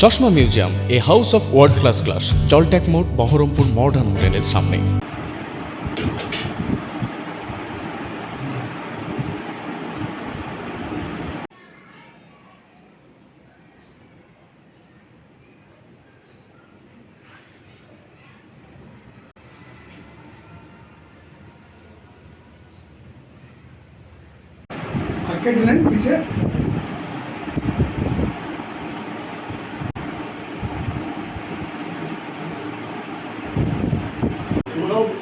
চশমা museum, a house of world class, জলট্যাক মোড়, বহরমপুর মডার্ন হোটেলের সামনে। मार्केट लाइन पीछे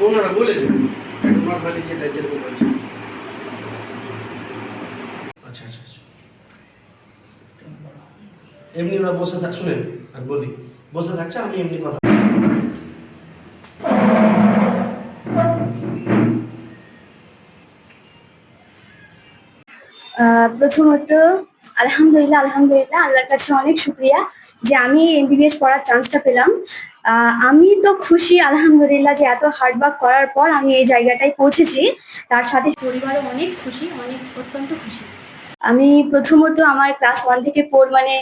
ওনারা বলে দেবেন নর্মালি যেটা যেরকম বলছে। আচ্ছা আচ্ছা আচ্ছা, এমনি ওরা বসে থাক, শুনেন আমি বলি, বসে থাকছে আমি এমনি কথা। প্রথমত আলহামদুলিল্লাহ আল্লাহর কাছে অনেক শুক্রিয়া যে আমি এমবিবিএস পড়ার চান্সটা পেলাম। আমি তো খুশি আলহামদুলিল্লাহ যে এত হার্ডওয়ার্ক করার পর আমি এই জায়গাটায় পৌঁছেছি। তার সাথে পরিবারও অনেক খুশি, অত্যন্ত খুশি। আমি প্রথমত আমার ক্লাস 1 থেকে 4 মানে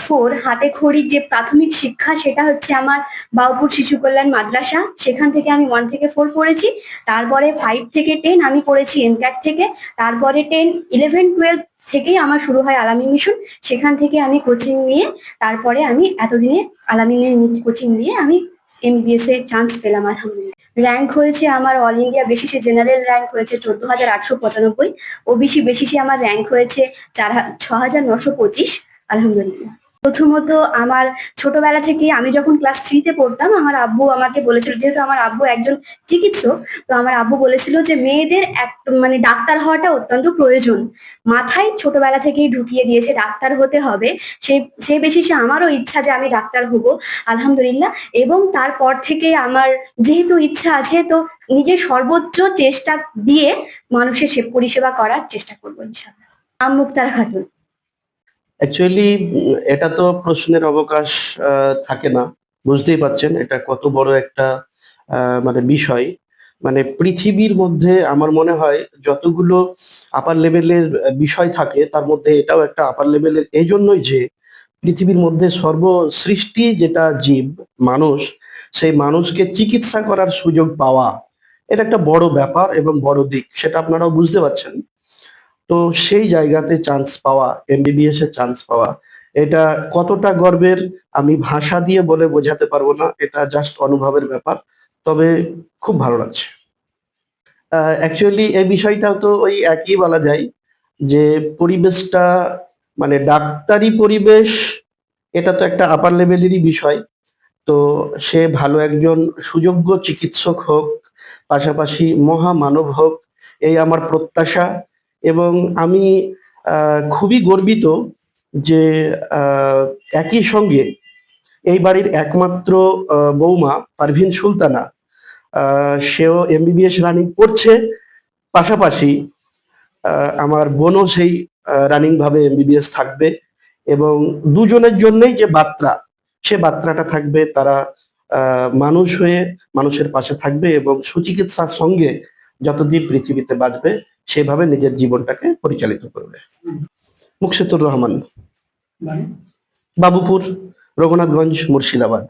4 হাতে খড়ির যে প্রাথমিক শিক্ষা সেটা হচ্ছে আমার বাউপুর শিশু কল্যাণ মাদ্রাসা, সেখান থেকে আমি 1 থেকে 4 পড়েছি। তারপরে 5 থেকে 10 আমি পড়েছি এমক্যাট থেকে। তারপরে 10, 11, 12 থেকেই আমার শুরু হয় আলামিন মিশন। সেখান থেকে আমি কোচিং নিয়ে তারপরে আমি এতদিনে আলামিনের কোচিং নিয়ে আমি এমবিবিএস এর চান্স পেলাম আলহামদুলিল্লাহ। র্যাঙ্ক হয়েছে আমার অল ইন্ডিয়া বেসিসে, জেনারেল র্যাঙ্ক হয়েছে 14,895। ওবিসি বেসিসে আমার র্যাঙ্ক হয়েছে 6,925 আলহামদুলিল্লাহ। প্রথমত আমার ছোটবেলা থেকে আমি যখন ক্লাস 3 তে পড়তাম আমার আব্বু আমাকে বলেছিল, যেহেতু আমার আব্বু একজন চিকিৎসক, তো আমার আব্বু বলেছিল যে মেয়েদের মানে ডাক্তার হওয়াটা অত্যন্ত প্রয়োজন। মাথায় ছোটবেলা থেকেই ঢুকিয়ে দিয়েছে ডাক্তার হতে হবে। সেই বেসিসে আমারও ইচ্ছা যে আমি ডাক্তার হব আলহামদুলিল্লাহ। এবং তারপর থেকে আমার যেহেতু ইচ্ছা আছে, তো নিজের সর্বোচ্চ চেষ্টা দিয়ে মানুষের পরিষেবা করার চেষ্টা করবো ইনশাআল্লাহ। মুক্তারা খাতুন। অ্যাকচুয়ালি এটা তো প্রশ্নের অবকাশ থাকে না, বুঝতেই পাচ্ছেন এটা কত বড় একটা মানে বিষয়। মানে পৃথিবীর মধ্যে আমার মনে হয় যতগুলো আপার লেভেলের বিষয় থাকে তার মধ্যে এটাও একটা আপার লেভেলের, এই জন্যই যে পৃথিবীর মধ্যে সর্বসৃষ্টি যেটা জীব মানুষ, সেই মানুষকে চিকিৎসা করার সুযোগ পাওয়া এটা একটা বড় ব্যাপার এবং বড় দিক, সেটা আপনারাও বুঝতে পারছেন। তো সেই জায়গাতে চান্স পাওয়া, এমবিবিএস এ চান্স পাওয়া, এটা কতটা গর্বের আমি ভাষা দিয়ে বলে বোঝাতে পারবো না, এটা জাস্ট অনুভবের ব্যাপার। তবে খুব ভালো লাগছে। অ্যাকচুয়ালি এই বিষয়টাও তো ওই একই বলা যায় যে পরিবেশটা মানে ডাক্তারি পরিবেশ, এটা তো একটা আপার লেভেলেরই বিষয়। তো সে ভালো একজন সুযোগ্য চিকিৎসক হোক, পাশাপাশি মহামানব হোক, এই আমার প্রত্যাশা। এবং আমি খুবই গর্বিত যে একই সঙ্গে এই বাড়ির একমাত্র বৌমা পারভিন সুলতানা, সেও এমবিবিএস রানিং করছে, পাশাপাশি আমার বোনও সেই রানিং ভাবে এমবিবিএস থাকবে। এবং দুজনের জন্যই যে বার্তা, সে বার্তাটা থাকবে তারা মানুষ হয়ে মানুষের পাশে থাকবে এবং সুচিকিৎসার সঙ্গে যতদিন পৃথিবীতে বাঁচবে সেভাবে নিজের জীবনটাকে পরিচালিত করবে। মুকসেতুর রহমান, বাবুপুর, রঘুনাথগঞ্জ, মুর্শিদাবাদ।